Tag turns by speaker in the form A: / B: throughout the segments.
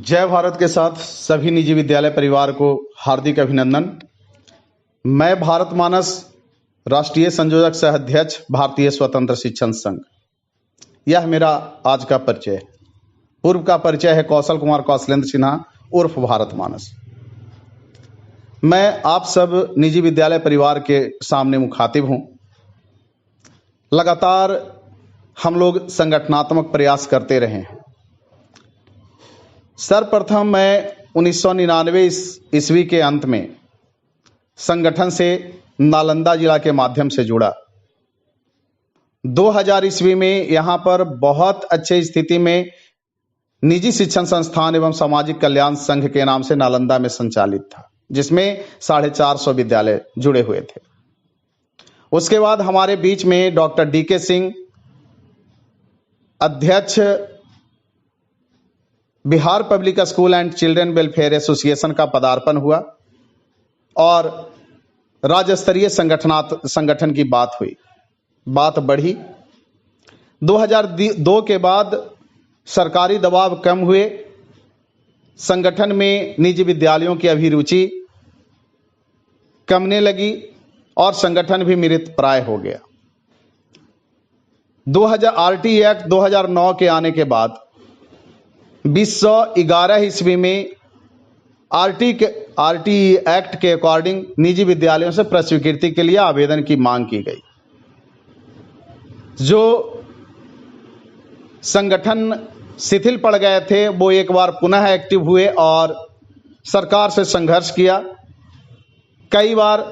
A: जय भारत के साथ सभी निजी विद्यालय परिवार को हार्दिक अभिनंदन। मैं भारत मानस राष्ट्रीय संयोजक सह अध्यक्ष भारतीय स्वतंत्र शिक्षण संघ। यह मेरा आज का परिचय है। पूर्व का परिचय है कौशल कुमार कौशलेंद्र सिन्हा उर्फ भारत मानस। मैं आप सब निजी विद्यालय परिवार के सामने मुखातिब हूं। लगातार हम लोग संगठनात्मक प्रयास करते रहे हैं। सर्वप्रथम मैं 1999 ईस्वी के अंत में संगठन से नालंदा जिला के माध्यम से जुड़ा। 2000 ईस्वी में यहाँ पर बहुत अच्छे स्थिति में निजी शिक्षण संस्थान एवं सामाजिक कल्याण संघ के नाम से नालंदा में संचालित था, जिसमें 450 विद्यालय जुड़े हुए थे। उसके बाद हमारे बीच में डॉक्टर DK सिंह अध्यक्ष Bihar public school and children welfare association का पदार्पण हुआ और राज्य स्तरीय संगठन की बात हुई, बात बढ़ी। 2002 के बाद सरकारी दबाव कम हुए, संगठन में निजी विद्यालयों की अभिरुचि कमने लगी और संगठन भी मृत प्राय हो गया। 2000 RT एक्ट 2009 के आने के बाद 2011 ईस्वी में RT एक्ट के अकॉर्डिंग निजी विद्यालयों से प्रस्वीकृति के लिए आवेदन की मांग की गई। जो संगठन शिथिल पड़ गए थे वो एक बार पुनः एक्टिव हुए और सरकार से संघर्ष किया। कई बार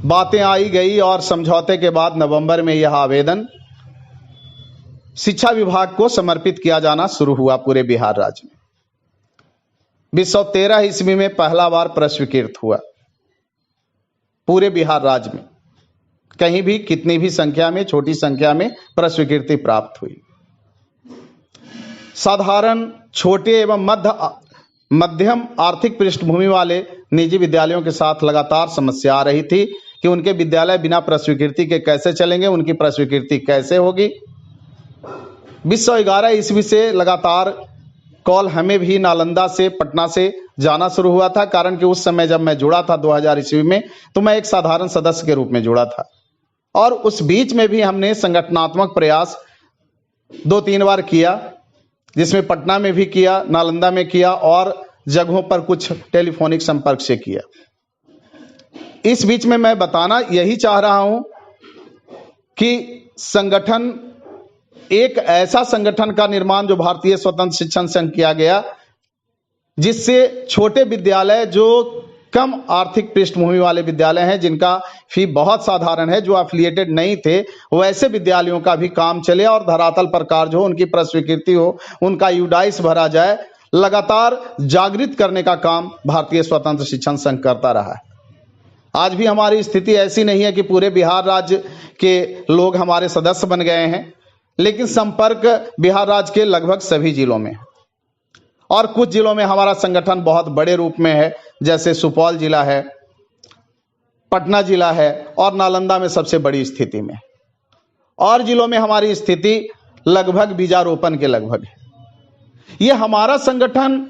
A: बातें आई गई और समझौते के बाद नवंबर में यह आवेदन शिक्षा विभाग को समर्पित किया जाना शुरू हुआ पूरे बिहार राज्य में। 2013 ईस्वी में पहला बार प्रस्वीकृत हुआ पूरे बिहार राज्य में। कहीं भी कितनी भी संख्या में, छोटी संख्या में प्रस्वीकृति प्राप्त हुई। साधारण छोटे एवं मध्यम आर्थिक पृष्ठभूमि वाले निजी विद्यालयों के साथ लगातार समस्या आ रही थी कि उनके विद्यालय बिना प्रस्वीकृति के कैसे चलेंगे, उनकी प्रस्वीकृति कैसे होगी। 2011 ईस्वी से लगातार कॉल हमें भी नालंदा से, पटना से जाना शुरू हुआ था, कारण कि उस समय जब मैं जुड़ा था 2000 ईस्वी में तो मैं एक साधारण सदस्य के रूप में जुड़ा था और उस बीच में भी हमने संगठनात्मक प्रयास 2-3 बार किया, जिसमें पटना में भी किया, नालंदा में किया और जगहों पर कुछ टेलीफोनिक संपर्क से किया। इस बीच में मैं बताना यही चाह रहा हूं कि संगठन, एक ऐसा संगठन का निर्माण जो भारतीय स्वतंत्र शिक्षण संघ किया गया, जिससे छोटे विद्यालय, जो कम आर्थिक पृष्ठभूमि वाले विद्यालय हैं, जिनका फी बहुत साधारण है, जो एफिलिएटेड नहीं थे, वैसे विद्यालयों का भी काम चले और धरातल पर कार्य हो, उनकी प्रस्वीकृति हो, उनका यूडाइस भरा जाए। लगातार जागृत करने का काम भारतीय स्वतंत्र शिक्षण संघ करता रहा है। आज भी हमारी स्थिति ऐसी नहीं है कि पूरे बिहार राज्य के लोग हमारे सदस्य बन गए हैं, लेकिन संपर्क बिहार राज्य के लगभग सभी जिलों में है और कुछ जिलों में हमारा संगठन बहुत बड़े रूप में है, जैसे सुपौल जिला है, पटना जिला है और नालंदा में सबसे बड़ी स्थिति में। और जिलों में हमारी स्थिति लगभग बीजारोपण के लगभग है। ये हमारा संगठन,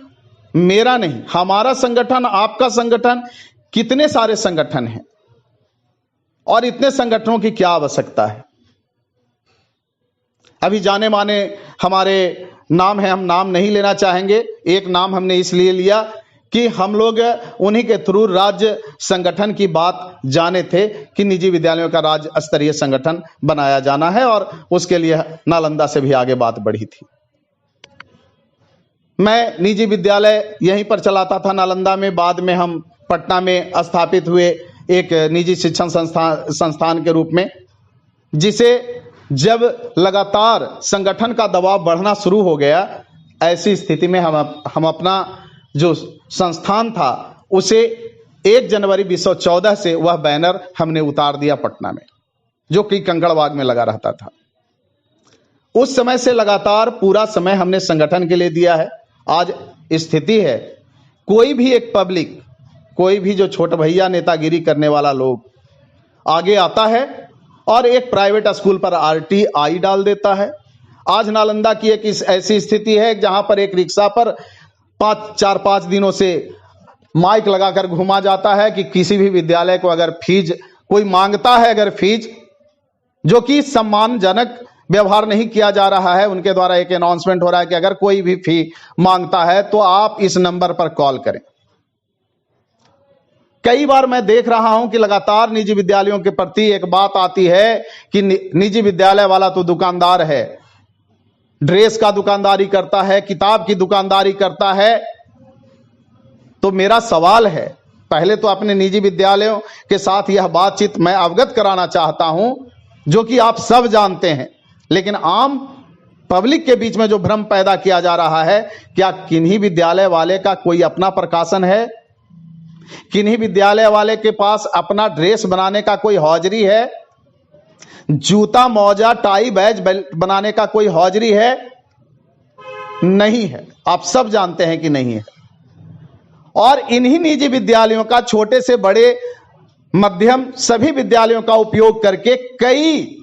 A: मेरा नहीं, हमारा संगठन, आपका संगठन, कितने सारे संगठन हैं और इतने संगठनों की क्या आवश्यकता है। अभी जाने माने हमारे नाम है, हम नाम नहीं लेना चाहेंगे। एक नाम हमने इसलिए लिया कि हम लोग उन्हीं के थ्रू राज्य संगठन की बात जाने थे कि निजी विद्यालयों का राज्य स्तरीय संगठन बनाया जाना है और उसके लिए नालंदा से भी आगे बात बढ़ी थी। मैं निजी विद्यालय यहीं पर चलाता था नालंदा में। बाद में हम पटना में स्थापित हुए एक निजी शिक्षण संस्थान के रूप में, जिसे जब लगातार संगठन का दबाव बढ़ना शुरू हो गया, ऐसी स्थिति में हम अपना जो संस्थान था उसे 1 जनवरी 2014 से वह बैनर हमने उतार दिया पटना में, जो कि कंकड़बाग में लगा रहता था। उस समय से लगातार पूरा समय हमने संगठन के लिए दिया है। आज स्थिति है, कोई भी एक पब्लिक, कोई भी जो छोटा भैया नेतागिरी करने वाला लोग आगे आता है और एक प्राइवेट स्कूल पर RTI डाल देता है। आज नालंदा की एक ऐसी स्थिति है जहां पर एक रिक्शा पर 4-5 दिनों से माइक लगाकर घुमा जाता है कि किसी भी विद्यालय को अगर फीस कोई मांगता है, अगर फीस जो कि सम्मानजनक व्यवहार नहीं किया जा रहा है, उनके द्वारा एक अनाउंसमेंट हो रहा है कि अगर कोई भी फी मांगता है तो आप इस नंबर पर कॉल करें। कई बार मैं देख रहा हूं कि लगातार निजी विद्यालयों के प्रति एक बात आती है कि निजी विद्यालय वाला तो दुकानदार है, ड्रेस का दुकानदारी करता है, किताब की दुकानदारी करता है। तो मेरा सवाल है, पहले तो अपने निजी विद्यालयों के साथ यह बातचीत मैं अवगत कराना चाहता हूं, जो कि आप सब जानते हैं, लेकिन आम पब्लिक के बीच में जो भ्रम पैदा किया जा रहा है, क्या किन्हीं विद्यालय वाले का कोई अपना प्रकाशन है? किन्हीं विद्यालय वाले के पास अपना ड्रेस बनाने का कोई हौजरी है? जूता, मोजा, टाई, बैज बनाने का कोई हौजरी है? नहीं है। आप सब जानते हैं कि नहीं है। और इन्हीं निजी विद्यालयों का, छोटे से बड़े मध्यम सभी विद्यालयों का उपयोग करके कई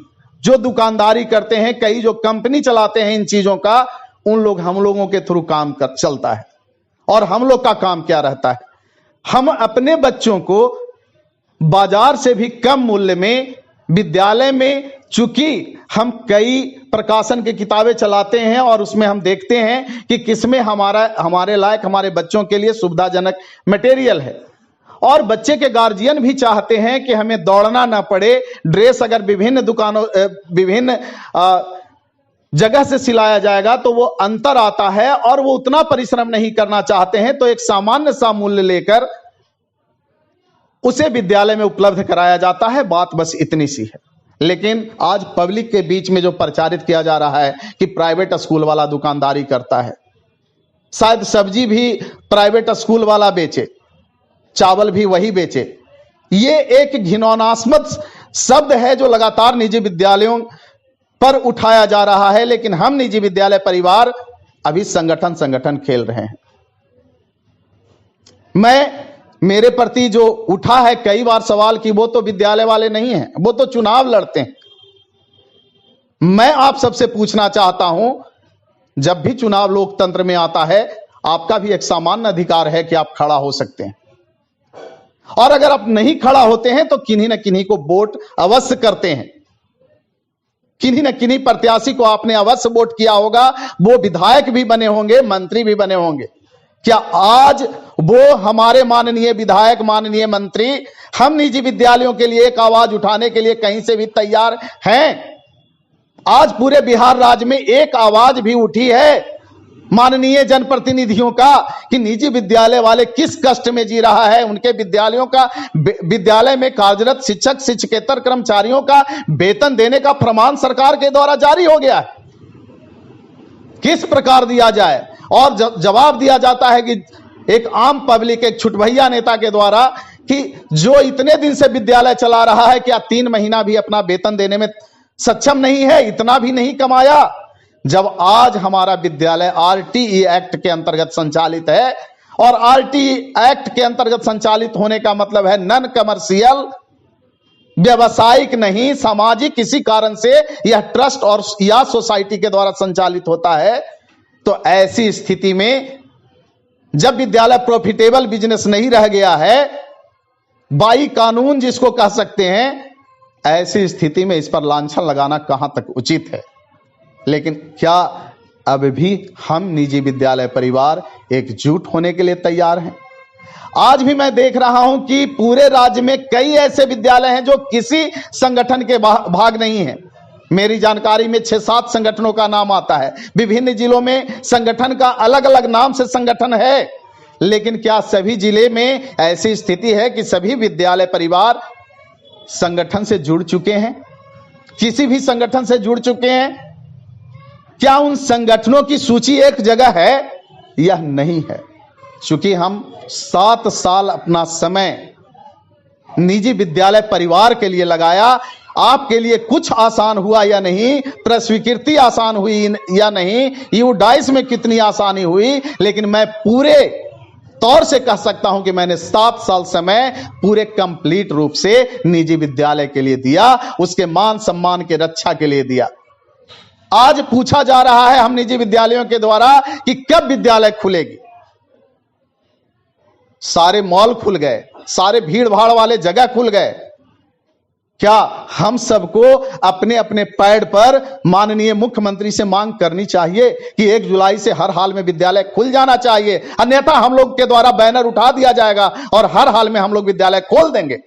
A: जो दुकानदारी करते हैं, कई जो कंपनी चलाते हैं इन चीजों का, हम लोगों के थ्रू काम चलता है। और हम लोग का काम क्या रहता है? हम अपने बच्चों को बाजार से भी कम मूल्य में विद्यालय में, चूंकि हम कई प्रकाशन की किताबें चलाते हैं और उसमें हम देखते हैं कि किसमें हमारे लायक, हमारे बच्चों के लिए सुविधाजनक मटेरियल है। और बच्चे के गार्जियन भी चाहते हैं कि हमें दौड़ना ना पड़े। ड्रेस अगर विभिन्न दुकानों, विभिन्न जगह से सिलाया जाएगा तो वो अंतर आता है और वो उतना परिश्रम नहीं करना चाहते हैं, तो एक सामान्य सा मूल्य लेकर उसे विद्यालय में उपलब्ध कराया जाता है। बात बस इतनी सी है। लेकिन आज पब्लिक के बीच में जो प्रचारित किया जा रहा है कि प्राइवेट स्कूल वाला दुकानदारी करता है, शायद सब्जी भी प्राइवेट स्कूल वाला बेचे, चावल भी वही बेचे, ये एक घिनौनास्पद शब्द है जो लगातार निजी विद्यालयों पर उठाया जा रहा है। लेकिन हम निजी विद्यालय परिवार अभी संगठन खेल रहे हैं। मेरे प्रति जो उठा है कई बार सवाल कि वो तो विद्यालय वाले नहीं हैं, वो तो चुनाव लड़ते हैं। मैं आप सबसे पूछना चाहता हूं, जब भी चुनाव लोकतंत्र में आता है, आपका भी एक सामान्य अधिकार है कि आप खड़ा हो सकते हैं। और अगर आप नहीं खड़ा होते हैं तो किन्हीं न किन्हीं को वोट अवश्य करते हैं। किन्हीं न किन्हीं प्रत्याशी को आपने अवश्य वोट किया होगा, वो विधायक भी बने होंगे, मंत्री भी बने होंगे। क्या आज वो हमारे माननीय विधायक, माननीय मंत्री हम निजी विद्यालयों के लिए एक आवाज उठाने के लिए कहीं से भी तैयार हैं? आज पूरे बिहार राज्य में एक आवाज भी उठी है माननीय जनप्रतिनिधियों का कि निजी विद्यालय वाले किस कष्ट में जी रहा है? उनके विद्यालयों का, विद्यालय में कार्यरत शिक्षक, शिक्षकेतर कर्मचारियों का वेतन देने का फरमान सरकार के द्वारा जारी हो गया है। किस प्रकार दिया जाए? और जवाब दिया जाता है कि एक आम पब्लिक, एक छुटभैया नेता के द्वारा कि जो इतने दिन से विद्यालय चला रहा है, क्या 3 महीना भी अपना वेतन देने में सक्षम नहीं है? इतना भी नहीं कमाया? जब आज हमारा विद्यालय आरटीई एक्ट के अंतर्गत संचालित है, और आरटीई एक्ट के अंतर्गत संचालित होने का मतलब है नॉन कमर्शियल, व्यवसायिक नहीं, सामाजिक किसी कारण से यह ट्रस्ट और या सोसाइटी के द्वारा संचालित होता है। तो ऐसी स्थिति में जब विद्यालय प्रॉफिटेबल बिजनेस नहीं रह गया है, बाई कानून जिसको कह सकते हैं, ऐसी स्थिति में इस पर लांछन लगाना कहां तक उचित है? लेकिन क्या अब भी हम निजी विद्यालय परिवार एकजुट होने के लिए तैयार हैं? आज भी मैं देख रहा हूं कि पूरे राज्य में कई ऐसे विद्यालय हैं जो किसी संगठन के भाग नहीं है। मेरी जानकारी में 6-7 संगठनों का नाम आता है। विभिन्न जिलों में संगठन का अलग अलग नाम से संगठन है। लेकिन क्या सभी जिले में ऐसी स्थिति है कि सभी विद्यालय परिवार संगठन से जुड़ चुके हैं? किसी भी संगठन से जुड़ चुके हैं? क्या उन संगठनों की सूची एक जगह है? यह नहीं है। चूंकि हम 7 साल अपना समय निजी विद्यालय परिवार के लिए लगाया, आपके लिए कुछ आसान हुआ या नहीं, प्रस्वीकृति आसान हुई या नहीं, यूडाइस में कितनी आसानी हुई, लेकिन मैं पूरे तौर से कह सकता हूं कि मैंने 7 साल समय पूरे कंप्लीट रूप से निजी विद्यालय के लिए दिया, उसके मान सम्मान के रक्षा के लिए दिया। आज पूछा जा रहा है हम निजी विद्यालयों के द्वारा कि कब विद्यालय खुलेगी। सारे मॉल खुल गए, सारे भीड़ भाड़ वाले जगह खुल गए। क्या हम सबको अपने अपने पैड पर माननीय मुख्यमंत्री से मांग करनी चाहिए कि 1 जुलाई से हर हाल में विद्यालय खुल जाना चाहिए, अन्यथा हम लोग के द्वारा बैनर उठा दिया जाएगा और हर हाल में हम लोग विद्यालय खोल देंगे।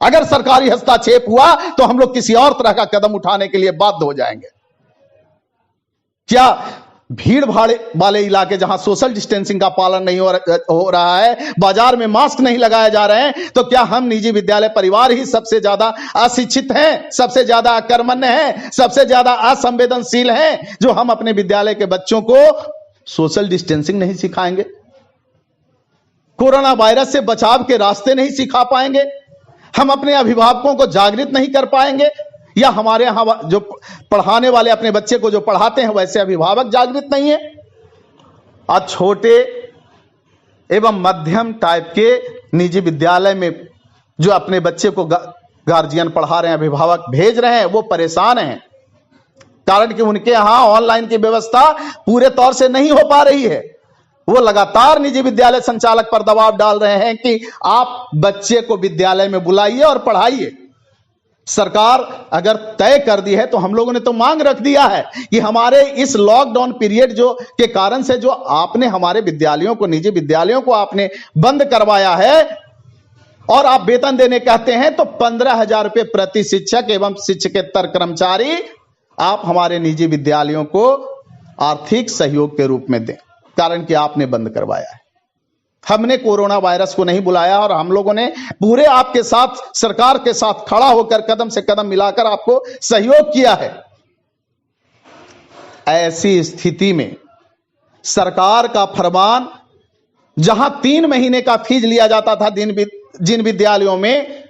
A: अगर सरकारी हस्तक्षेप हुआ तो हम लोग किसी और तरह का कदम उठाने के लिए बाध्य हो जाएंगे। क्या भीड़ भाड़ वाले इलाके जहां सोशल डिस्टेंसिंग का पालन नहीं हो रहा है, बाजार में मास्क नहीं लगाए जा रहे हैं, तो क्या हम निजी विद्यालय परिवार ही सबसे ज्यादा अशिक्षित हैं, सबसे ज्यादा अकर्मण्य हैं, सबसे ज्यादा असंवेदनशील हैं, जो हम अपने विद्यालय के बच्चों को सोशल डिस्टेंसिंग नहीं सिखाएंगे, कोरोना वायरस से बचाव के रास्ते नहीं सिखा पाएंगे, हम अपने अभिभावकों को जागृत नहीं कर पाएंगे, या हमारे यहां जो पढ़ाने वाले अपने बच्चे को जो पढ़ाते हैं वैसे अभिभावक जागृत नहीं है। आज छोटे एवं मध्यम टाइप के निजी विद्यालय में जो अपने बच्चे को गार्जियन पढ़ा रहे हैं, अभिभावक भेज रहे हैं, वो परेशान हैं, कारण कि उनके यहां ऑनलाइन की व्यवस्था पूरे तौर से नहीं हो पा रही है। वो लगातार निजी विद्यालय संचालक पर दबाव डाल रहे हैं कि आप बच्चे को विद्यालय में बुलाइए और पढ़ाइए। सरकार अगर तय कर दी है तो हम लोगों ने तो मांग रख दिया है कि हमारे इस लॉकडाउन पीरियड जो के कारण से जो आपने हमारे विद्यालयों को, निजी विद्यालयों को आपने बंद करवाया है और आप वेतन देने कहते हैं, तो 15,000 रुपए प्रति शिक्षक एवं शिक्षकेतर कर्मचारी आप हमारे निजी विद्यालयों को आर्थिक सहयोग के रूप में दें, कारण कि आपने बंद करवाया है। हमने कोरोना वायरस को नहीं बुलाया और हम लोगों ने पूरे आपके साथ, सरकार के साथ खड़ा होकर कदम से कदम मिलाकर आपको सहयोग किया है। ऐसी स्थिति में सरकार का फरमान, जहां 3 महीने का फीस लिया जाता था जिन विद्यालयों में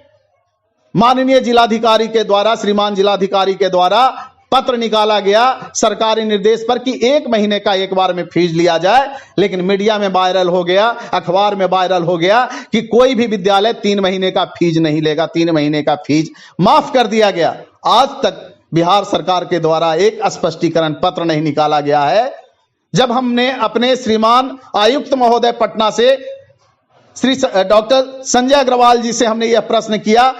A: माननीय जिलाधिकारी के द्वारा, श्रीमान जिलाधिकारी के द्वारा पत्र निकाला गया सरकारी निर्देश पर कि 1 महीने का एक बार में फीस लिया जाए, लेकिन मीडिया में वायरल हो गया, अखबार में वायरल हो गया कि कोई भी विद्यालय 3 महीने का फीस नहीं लेगा, 3 महीने का फीस माफ कर दिया गया। आज तक बिहार सरकार के द्वारा एक स्पष्टीकरण पत्र नहीं निकाला गया है। जब हमने अपने श्रीमान आयुक्त महोदय पटना से श्री डॉक्टर संजय अग्रवाल जी से हमने यह प्रश्न किया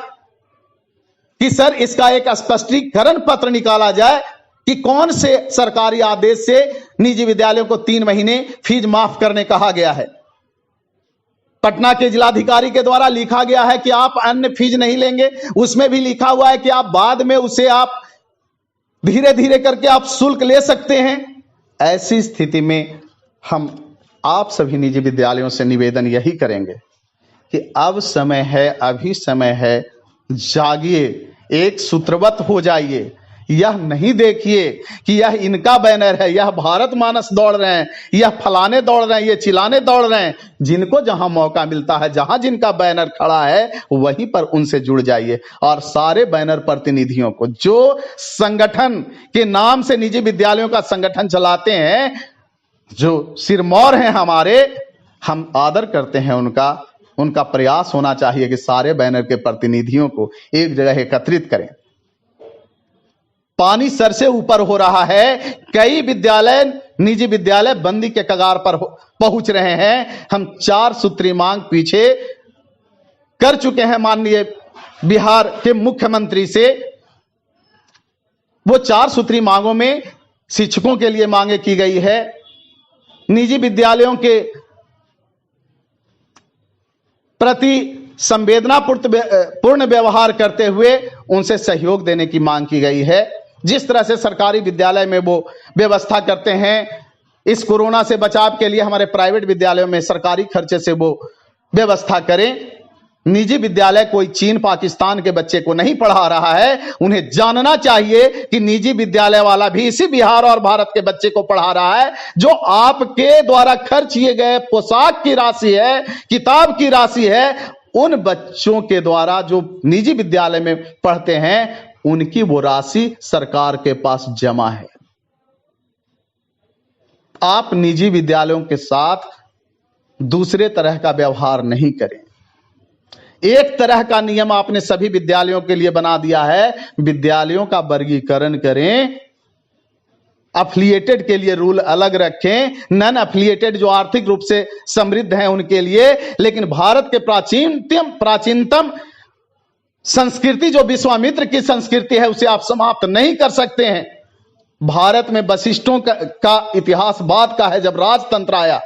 A: कि सर इसका एक स्पष्टीकरण पत्र निकाला जाए कि कौन से सरकारी आदेश से निजी विद्यालयों को 3 महीने फीस माफ करने कहा गया है। पटना के जिलाधिकारी के द्वारा लिखा गया है कि आप अन्य फीस नहीं लेंगे, उसमें भी लिखा हुआ है कि आप बाद में उसे आप धीरे धीरे करके आप शुल्क ले सकते हैं। ऐसी स्थिति में हम आप सभी निजी विद्यालयों से निवेदन यही करेंगे कि अब समय है, अभी समय है, जागिए, एक सूत्रबद्ध हो जाइए। यह नहीं देखिए कि यह इनका बैनर है, यह भारत मानस दौड़ रहे हैं, यह फलाने दौड़ रहे हैं, ये चिल्लाने दौड़ रहे हैं। जिनको जहां मौका मिलता है, जहां जिनका बैनर खड़ा है, वहीं पर उनसे जुड़ जाइए। और सारे बैनर प्रतिनिधियों को जो संगठन के नाम से निजी विद्यालयों का संगठन चलाते हैं, जो सिरमौर हैं हमारे, हम आदर करते हैं उनका प्रयास होना चाहिए कि सारे बैनर के प्रतिनिधियों को एक जगह एकत्रित करें। पानी सर से ऊपर हो रहा है, कई विद्यालय, निजी विद्यालय बंदी के कगार पर पहुंच रहे हैं। हम 4 सूत्री मांग पीछे कर चुके हैं माननीय बिहार के मुख्यमंत्री से। वो 4 सूत्री मांगों में शिक्षकों के लिए मांगे की गई है, निजी विद्यालयों के प्रति संवेदनापूर्ण व्यवहार करते हुए उनसे सहयोग देने की मांग की गई है। जिस तरह से सरकारी विद्यालय में वो व्यवस्था करते हैं, इस कोरोना से बचाव के लिए हमारे प्राइवेट विद्यालयों में सरकारी खर्चे से वो व्यवस्था करें। निजी विद्यालय कोई चीन पाकिस्तान के बच्चे को नहीं पढ़ा रहा है। उन्हें जानना चाहिए कि निजी विद्यालय वाला भी इसी बिहार और भारत के बच्चे को पढ़ा रहा है। जो आपके द्वारा खर्च किए गए पोशाक की राशि है, किताब की राशि है, उन बच्चों के द्वारा जो निजी विद्यालय में पढ़ते हैं, उनकी वो राशि सरकार के पास जमा है। आप निजी विद्यालयों के साथ दूसरे तरह का व्यवहार नहीं करें। एक तरह का नियम आपने सभी विद्यालयों के लिए बना दिया है। विद्यालयों का वर्गीकरण करें अफिलिएटेड के लिए रूल अलग रखें, नॉन अफिलिएटेड जो आर्थिक रूप से समृद्ध हैं उनके लिए, लेकिन भारत के प्राचीनतम संस्कृति जो विश्वामित्र की संस्कृति है उसे आप समाप्त नहीं कर सकते हैं। भारत में वशिष्ठों का इतिहास बाद का है, जब राजतंत्र आया।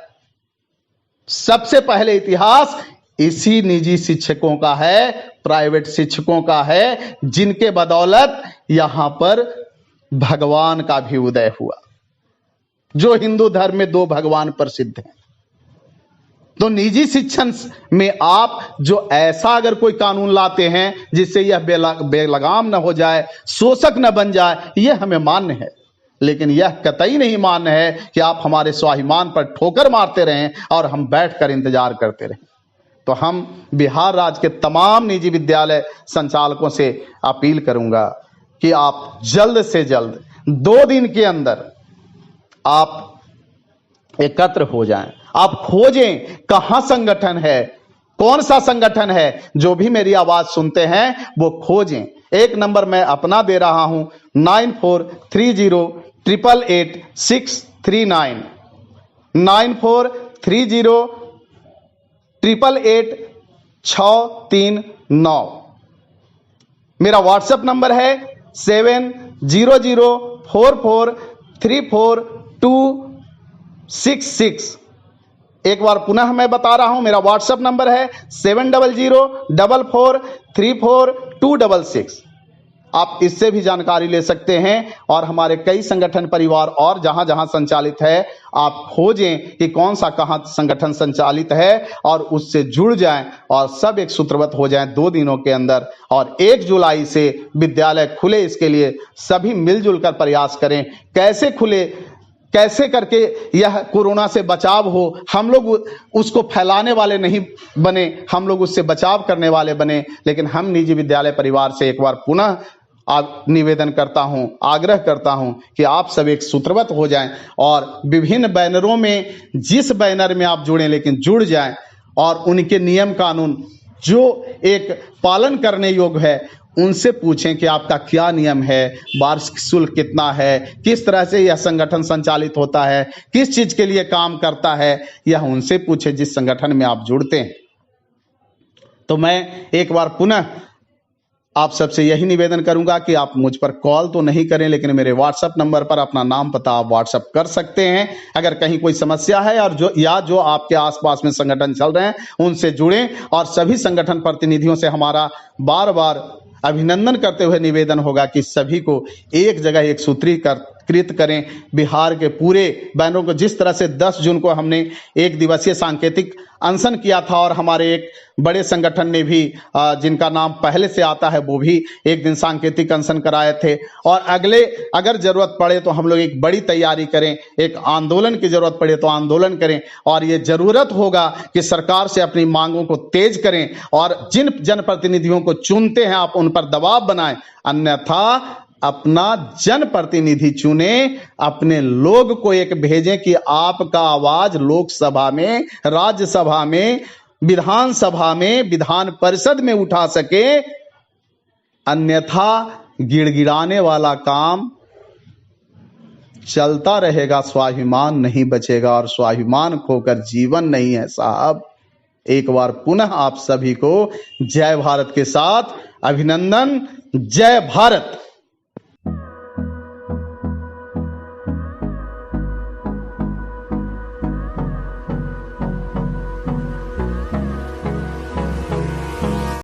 A: सबसे पहले इतिहास इसी निजी शिक्षकों का है, प्राइवेट शिक्षकों का है, जिनके बदौलत यहां पर भगवान का भी उदय हुआ। जो हिंदू धर्म में 2 भगवान प्रसिद्ध हैं, तो निजी शिक्षण में आप जो ऐसा अगर कोई कानून लाते हैं जिससे यह बेलगाम न हो जाए, शोषक न बन जाए, यह हमें मान्य है। लेकिन यह कतई नहीं मान्य है कि आप हमारे स्वाभिमान पर ठोकर मारते रहें और हम बैठकर इंतजार करते रहें। तो हम बिहार राज्य के तमाम निजी विद्यालय संचालकों से अपील करूंगा कि आप जल्द से जल्द 2 दिन के अंदर आप एकत्र हो जाएं। आप खोजें कहां संगठन है, कौन सा संगठन है। जो भी मेरी आवाज सुनते हैं वो खोजें। एक नंबर मैं अपना दे रहा हूं 9430888639 9430888639। मेरा व्हाट्सएप नंबर है 7004434266। एक बार पुनः मैं बता रहा हूं, मेरा व्हाट्सएप नंबर है 7004434266। आप इससे भी जानकारी ले सकते हैं। और हमारे कई संगठन परिवार और जहां जहां संचालित है, आप खोजें कि कौन सा कहां संगठन संचालित है और उससे जुड़ जाएं और सब एक सूत्रबद्ध हो जाएं 2 दिनों के अंदर। और 1 जुलाई से विद्यालय खुले, इसके लिए सभी मिलजुल कर प्रयास करें। कैसे खुले, कैसे करके यह कोरोना से बचाव हो, हम लोग उसको फैलाने वाले नहीं बने, हम लोग उससे बचाव करने वाले बने। लेकिन हम निजी विद्यालय परिवार से एक बार पुनः निवेदन करता हूं, आग्रह करता हूं कि आप सब एक सूत्रबद्ध हो जाएं और विभिन्न बैनरों में, जिस बैनर में आप जुड़ें, लेकिन जुड़ जाएं और उनके नियम कानून जो एक पालन करने योग्य है उनसे पूछें कि आपका क्या नियम है, वार्षिक शुल्क कितना है, किस तरह से यह संगठन संचालित होता है, किस चीज के लिए काम करता है, यह उनसे पूछें जिस संगठन में आप जुड़ते हैं। तो मैं एक बार पुनः आप सबसे यही निवेदन करूंगा कि आप मुझ पर कॉल तो नहीं करें, लेकिन मेरे व्हाट्सएप नंबर पर अपना नाम पता आप व्हाट्सएप कर सकते हैं। अगर कहीं कोई समस्या है और जो आपके आसपास में संगठन चल रहे हैं उनसे जुड़ें। और सभी संगठन प्रतिनिधियों से हमारा बार बार अभिनंदन करते हुए निवेदन होगा कि सभी को एक जगह एक सूत्रीकृत करें। बिहार के पूरे बैनरों को, जिस तरह से 10 जून को हमने 1 दिवसीय सांकेतिक अनशन किया था और हमारे एक बड़े संगठन ने भी, जिनका नाम पहले से आता है, वो भी 1 दिन सांकेतिक अनशन कराए थे। और अगर जरूरत पड़े तो हम लोग एक बड़ी तैयारी करें, एक आंदोलन की जरूरत पड़े तो आंदोलन करें। और ये जरूरत होगा कि सरकार से अपनी मांगों को तेज करें और जिन जनप्रतिनिधियों को चुनते हैं आप उन पर दबाव बनाएं। अन्यथा अपना जनप्रतिनिधि चुने, अपने लोग को एक भेजें कि आपका आवाज लोकसभा में, राज्यसभा में, विधानसभा में, विधान परिषद में उठा सके। अन्यथा गिड़गिड़ाने वाला काम चलता रहेगा, स्वाभिमान नहीं बचेगा। और स्वाभिमान खोकर जीवन नहीं है साहब। एक बार पुनः आप सभी को जय भारत के साथ अभिनंदन। जय भारत।